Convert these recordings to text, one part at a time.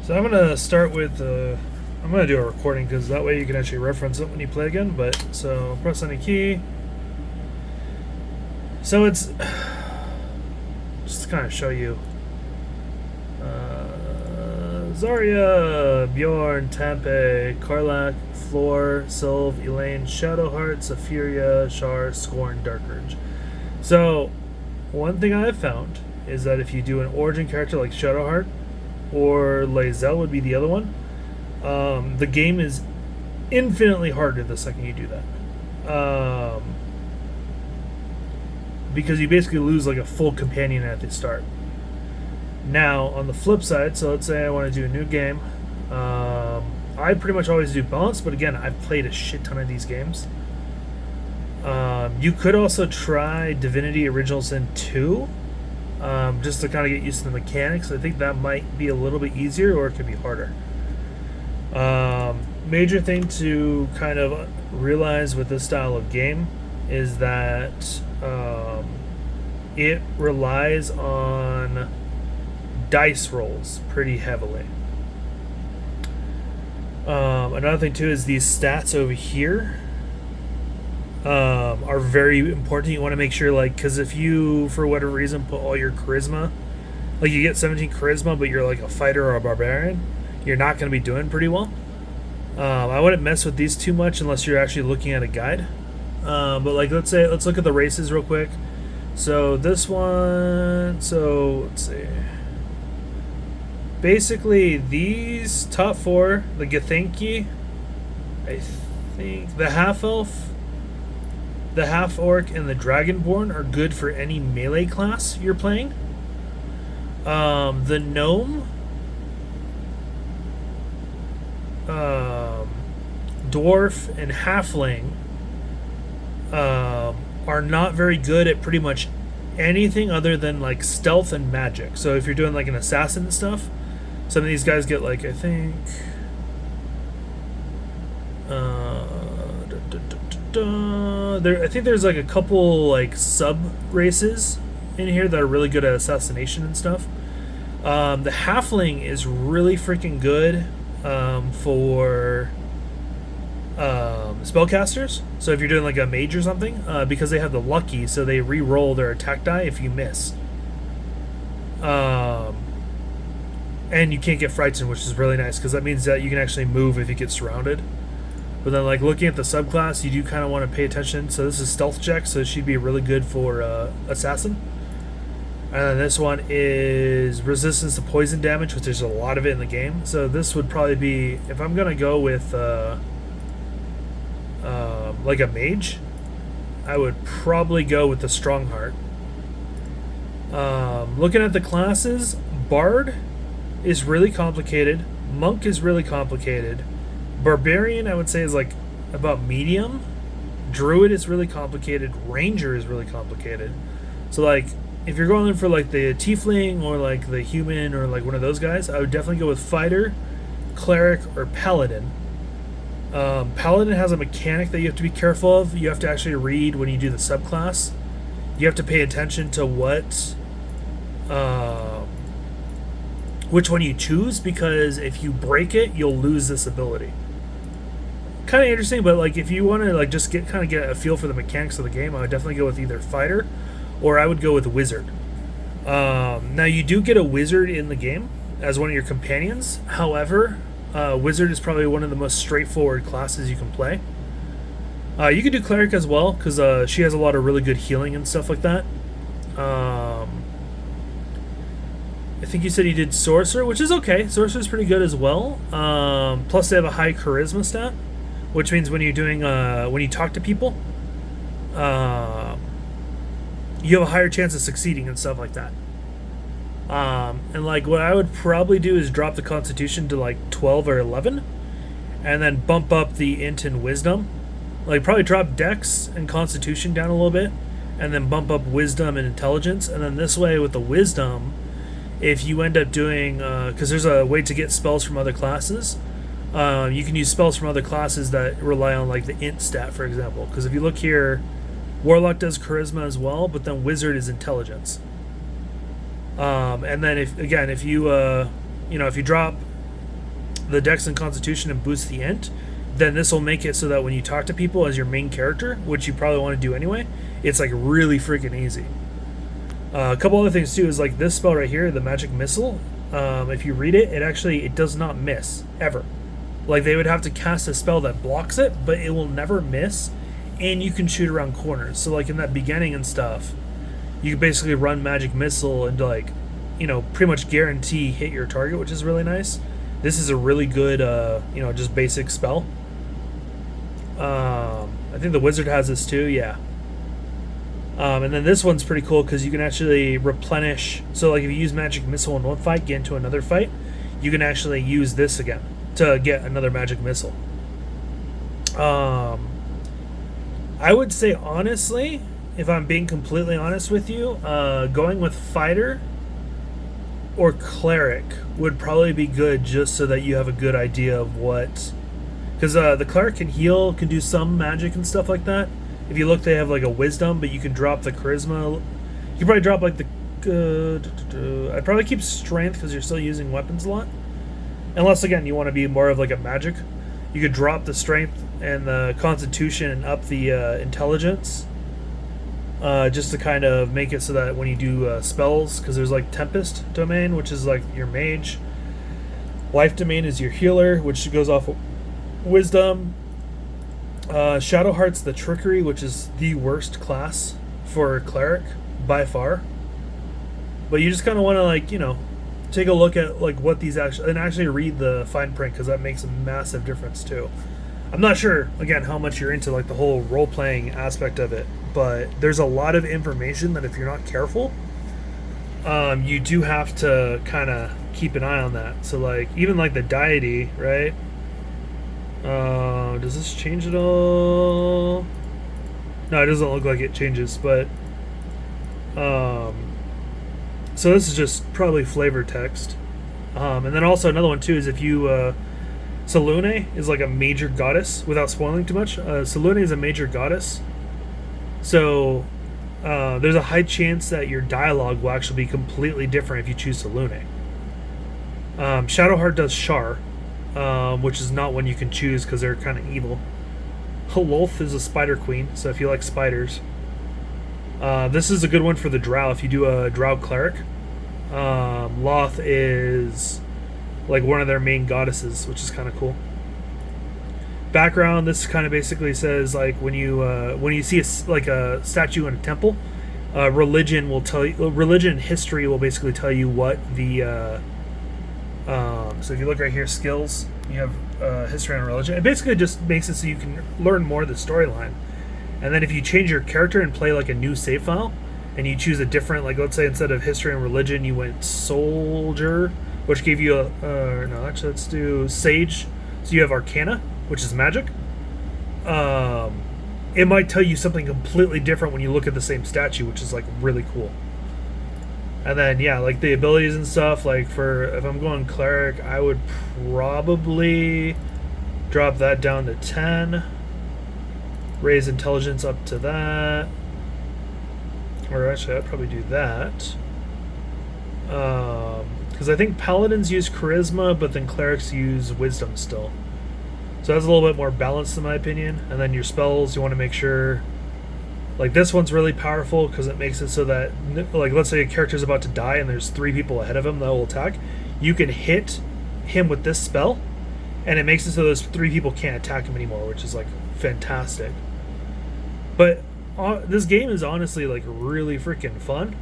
So I'm gonna start with I'm gonna do a recording because that way you can actually reference it when you play again. But so press any key. So it's just to kind of show you. Zarya, Bjorn, Tempe, Karlach, Floor, Sylve, Elaine, Shadowheart, Safiria, Char, Scorn, Darkurge. So one thing I've found is that if you do an origin character like Shadowheart, or Lae'zel would be the other one, the game is infinitely harder the second you do that. Because you basically lose like a full companion at the start. Now, on the flip side, so let's say I want to do a new game. I pretty much always do balance, but again, I've played a shit ton of these games. You could also try Divinity Original Sin 2, just to kind of get used to the mechanics. I think that might be a little bit easier, or it could be harder. Major thing to kind of realize with this style of game is that it relies on dice rolls pretty heavily. Another thing too is these stats over here are very important. You want to make sure, like, because if you for whatever reason put all your charisma, like you get 17 charisma but you're like a fighter or a barbarian, you're not going to be doing pretty well. I wouldn't mess with these too much unless you're actually looking at a guide. But like, let's look at the races real quick. So this one, so let's see. Basically, these top four, the Githyanki, I think the half elf, the half orc, and the dragonborn are good for any melee class you're playing. The gnome, dwarf, and halfling are not very good at pretty much anything other than like stealth and magic. So if you're doing like an assassin and stuff, some of these guys get like, I think I think there's like a couple like sub races in here that are really good at assassination and stuff. The halfling is really freaking good for spellcasters. So if you're doing like a mage or something, because they have the lucky, so they re-roll their attack die if you miss. And you can't get frightened, which is really nice because that means that you can actually move if you get surrounded. But then, like, looking at the subclass, you do kind of want to pay attention. So this is stealth check, so she'd be really good for assassin. And then this one is resistance to poison damage, which there's a lot of it in the game. So this would probably be, if I'm gonna go with like a mage, I would probably go with the Strongheart. Looking at the classes, Bard is really complicated. Monk is really complicated. Barbarian, I would say, is like about medium. Druid is really complicated. Ranger is really complicated. So like, if you're going in for like the tiefling or like the human or like one of those guys, I would definitely go with fighter, cleric, or paladin. Paladin has a mechanic that you have to be careful of. You have to actually read when you do the subclass. You have to pay attention to which one you choose, because if you break it, you'll lose this ability. Kind of interesting, but like if you want to like just get a feel for the mechanics of the game, I would definitely go with either fighter, or I would go with wizard. Now you do get a wizard in the game as one of your companions. However, wizard is probably one of the most straightforward classes you can play. You could do cleric as well, because she has a lot of really good healing and stuff like that. I think you said you did sorcerer, which is okay. Sorcerer is pretty good as well. Plus they have a high charisma stat, which means when you're doing when you talk to people, you have a higher chance of succeeding and stuff like that. And like what I would probably do is drop the Constitution to like 12 or 11, and then bump up the int and wisdom. Like probably drop Dex and Constitution down a little bit, and then bump up wisdom and intelligence. And then this way with the wisdom, if you end up doing, because there's a way to get spells from other classes, you can use spells from other classes that rely on like the int stat, for example. Because if you look here, Warlock does charisma as well, but then Wizard is intelligence. And then if you drop the Dex and Constitution and boosts the Int, then this will make it so that when you talk to people as your main character, which you probably want to do anyway, it's like really freaking easy. A couple other things too is like this spell right here, the Magic Missile. If you read it, it does not miss ever. Like they would have to cast a spell that blocks it, but it will never miss, and you can shoot around corners. So like in that beginning and stuff, you can basically run Magic Missile and like, pretty much guarantee hit your target, which is really nice. This is a really good, just basic spell. I think the Wizard has this too, yeah. And then this one's pretty cool because you can actually replenish. So like if you use Magic Missile in one fight, get into another fight, you can actually use this again to get another Magic Missile. I would say honestly, if I'm being completely honest with you, going with Fighter or Cleric would probably be good, just so that you have a good idea of what... Because the Cleric can heal, can do some magic and stuff like that. If you look, they have like a Wisdom, but you can drop the Charisma. You can probably drop like the... I'd probably keep Strength because you're still using weapons a lot. Unless, again, you want to be more of like a magic. You could drop the Strength and the Constitution and up the Intelligence. Just to kind of make it so that when you do spells, because there's like Tempest Domain, which is like your mage. Life Domain is your healer, which goes off of Wisdom. Shadowheart's the Trickery, which is the worst class for Cleric by far. But you just kind of want to like, take a look at like what these actually read the fine print, because that makes a massive difference too. I'm not sure, again, how much you're into like the whole role-playing aspect of it, but there's a lot of information that if you're not careful, you do have to kind of keep an eye on that. So like even like the deity, right? Does this change at all? No, it doesn't look like it changes, but so this is just probably flavor text. And then also another one too is if you Selûne is like a major goddess, without spoiling too much. Selûne is a major goddess, so there's a high chance that your dialogue will actually be completely different if you choose Selûne. Shadowheart does Shar, which is not one you can choose because they're kind of evil. Lolth is a spider queen, so if you like spiders. This is a good one for the Drow if you do a Drow cleric. Loth is like one of their main goddesses, which is kind of cool. Background, this kind of basically says like when you see a statue in a temple, religion and history will basically tell you what the so if you look right here, skills, you have history and religion. It basically just makes it so you can learn more of the storyline. And then if you change your character and play like a new save file, and you choose a different, like let's say instead of history and religion, you went soldier, which gave you let's do sage. So you have arcana, which is magic. It might tell you something completely different when you look at the same statue, which is like really cool. And then yeah, like the abilities and stuff, like if I'm going cleric, I would probably drop that down to 10. Raise intelligence up to that. Or actually I'd probably do that. Because I think paladins use charisma, but then clerics use wisdom still. So that's a little bit more balanced in my opinion. And then your spells, you want to make sure, like this one's really powerful because it makes it so that, like let's say a character's about to die and there's 3 people ahead of him that will attack. You can hit him with this spell, and it makes it so those 3 people can't attack him anymore, which is like fantastic. But this game is honestly like really freaking fun.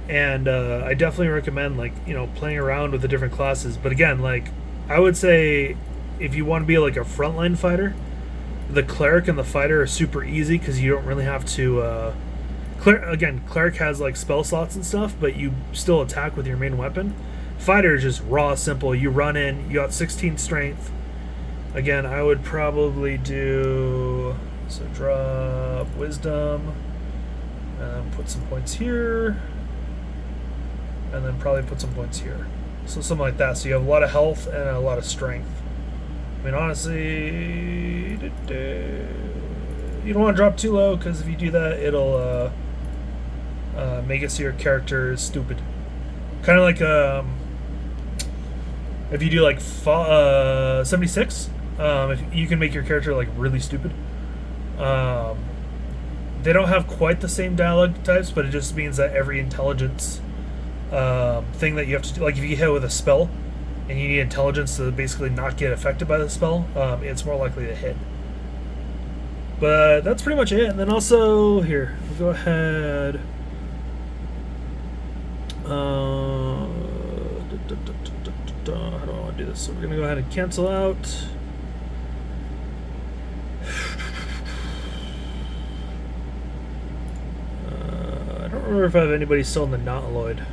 And I definitely recommend playing around with the different classes. But again, like I would say if you want to be like a frontline fighter, the cleric and the fighter are super easy because you don't really have to cleric has like spell slots and stuff, but you still attack with your main weapon. Fighter is just raw, simple. You run in, you got 16 strength. Again, I would probably do, so drop wisdom and put some points here, and then probably put some points here. So something like that. So you have a lot of health and a lot of strength. I mean, honestly, you don't want to drop too low because if you do that, it'll make it so your character is stupid. Kind of like If you do like 76, if you can make your character like really stupid. Um, they don't have quite the same dialogue types, but it just means that every intelligence thing that you have to do, like if you get hit with a spell and you need intelligence to basically not get affected by the spell, it's more likely to hit. But that's pretty much it. And then also here, we'll go ahead. How do I want to do this? So we're gonna go ahead and cancel out. I don't remember if I have anybody still in the Nautiloid.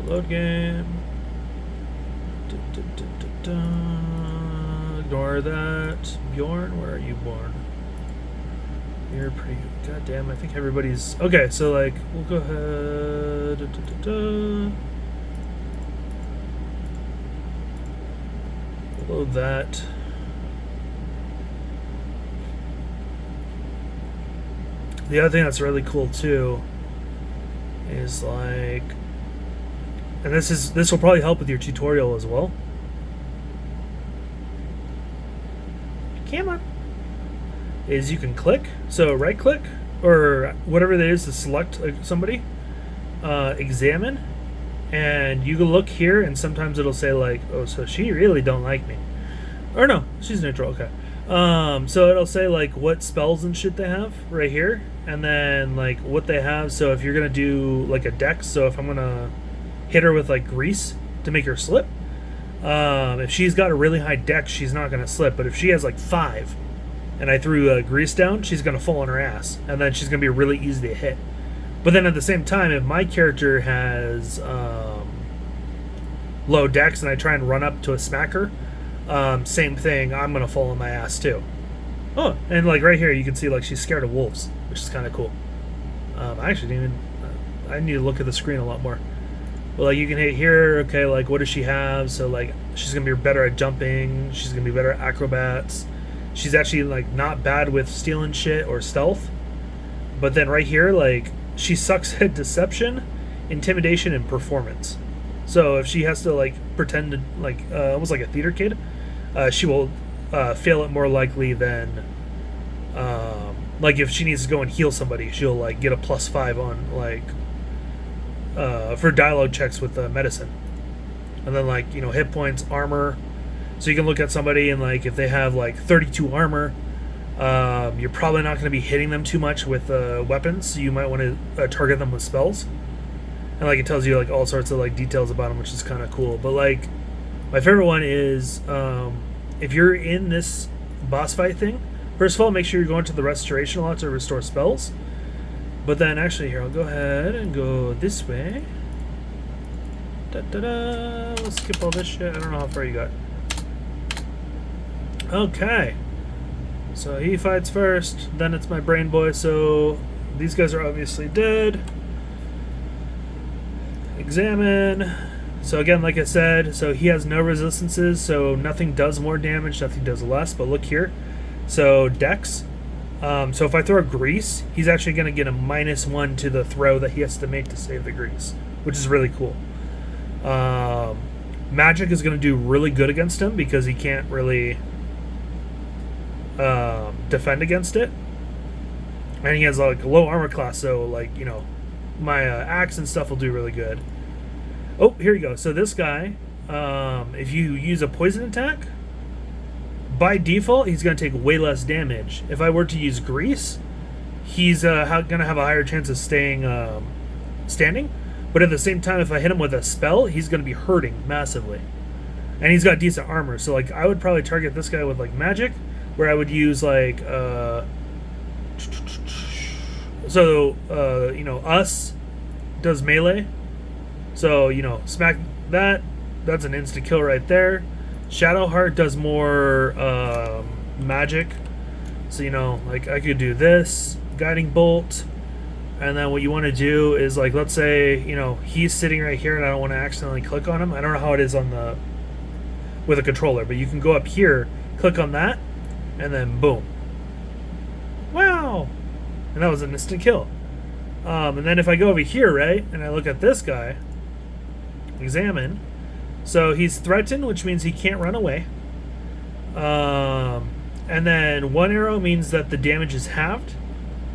Load game. Ignore that. Bjorn, where are you born? You're pretty. Goddamn, I think everybody's. Okay, so like, we'll go ahead. Load that. The other thing that's really cool too is like, and this will probably help with your tutorial as well. Come on. Is you can click, so right click or whatever it is to select somebody, examine, and you can look here, and sometimes it'll say like, oh, so she really don't like me, or no, she's neutral. Okay. So it'll say like what spells and shit they have right here, and then like what they have. So if you're gonna do like a dex, so if I'm gonna hit her with like grease to make her slip, if she's got a really high dex, she's not gonna slip. But if she has like 5, and I threw grease down, she's gonna fall on her ass, and then she's gonna be really easy to hit. But then at the same time, if my character has low dex and I try and run up to a smacker, same thing, I'm gonna fall on my ass too. Oh, and like right here you can see like she's scared of wolves, which is kind of cool. I actually didn't even I need to look at the screen a lot more. But like you can hit here, okay, like what does she have? So like she's gonna be better at jumping, she's gonna be better at acrobats, she's actually like not bad with stealing shit or stealth. But then right here, like she sucks at deception, intimidation, and performance. So if she has to like pretend to like almost like a theater kid, she will fail it more likely than like if she needs to go and heal somebody, she'll like get a +5 on like for dialogue checks with medicine, and then like hit points, armor. So you can look at somebody and like if they have like 32 armor, you're probably not going to be hitting them too much with weapons. So you might want to target them with spells. And like it tells you like all sorts of like details about them, which is kind of cool. But like my favorite one is if you're in this boss fight thing, first of all, make sure you're going to the restoration a lot to restore spells. But then actually here, I'll go ahead and go this way. Let's skip all this shit. I don't know how far you got. Okay. So he fights first, then it's my brain boy. So these guys are obviously dead. Examine. So again, like I said, so he has no resistances, so nothing does more damage, nothing does less. But look here, so dex. So if I throw a grease, he's actually going to get a -1 to the throw that he has to make to save the grease, which is really cool. Magic is going to do really good against him because he can't really defend against it, and he has like a low armor class, so like my axe and stuff will do really good. Oh, here you go. So this guy, if you use a poison attack, by default he's going to take way less damage. If I were to use grease, he's going to have a higher chance of staying standing, but at the same time if I hit him with a spell, he's going to be hurting massively, and he's got decent armor. So like I would probably target this guy with like magic, where I would use like us does melee, so smack that, that's an insta kill right there. Shadowheart does more magic, so like I could do this guiding bolt, and then what you want to do is like, let's say he's sitting right here and I don't want to accidentally click on him. I don't know how it is on the with a controller, but you can go up here, click on that, and then boom. Wow! And that was an instant kill. And then if I go over here, right, and I look at this guy, examine, So he's threatened, which means he can't run away. And then 1 arrow means that the damage is halved.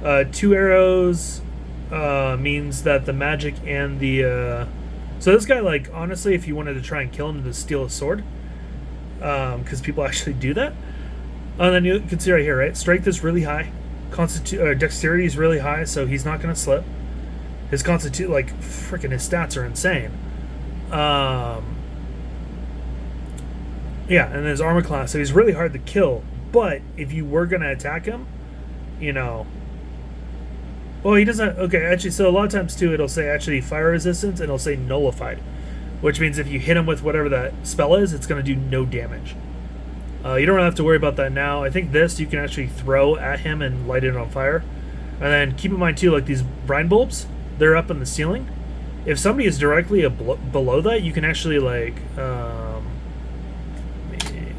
2 arrows means that the magic and the... so this guy, like, honestly, if you wanted to try and kill him, to steal a sword. Because people actually do that. And then you can see right here, right? Strength is really high. Dexterity is really high, so he's not going to slip. His constitute, like, freaking his stats are insane. Yeah, and his armor class, so he's really hard to kill. But if you were going to attack him, you know... Well, he doesn't... Okay, actually, so a lot of times, too, it'll say, actually, fire resistance, and it'll say nullified. Which means if you hit him with whatever that spell is, it's going to do no damage. You don't really have to worry about that now. I think this, you can actually throw at him and light it on fire. And then keep in mind, too, like these brine bulbs, they're up in the ceiling. If somebody is directly below that, you can actually, like...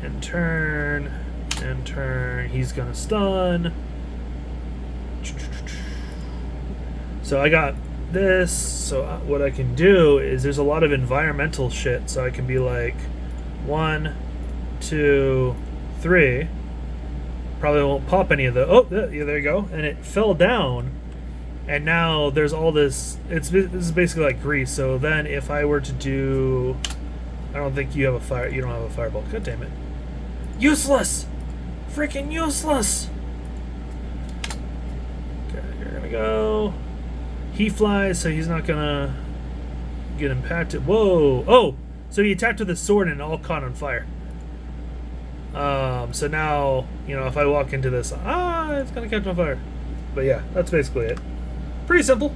and turn... He's gonna stun. So I got this. So what I can do is there's a lot of environmental shit. So I can be like 1, 2, 3. Probably won't pop any of the... Oh, yeah, there you go. And it fell down. And now there's all this... This is basically like grease. So then if I were to do... I don't think you have a fire... You don't have a fireball. God damn it. Useless! Freaking useless! Okay, you're gonna go... He flies, so he's not gonna get impacted. Whoa! Oh! So he attacked with his sword and it all caught on fire. So now, you know, if I walk into this, it's gonna catch on fire. But yeah, that's basically it. Pretty simple.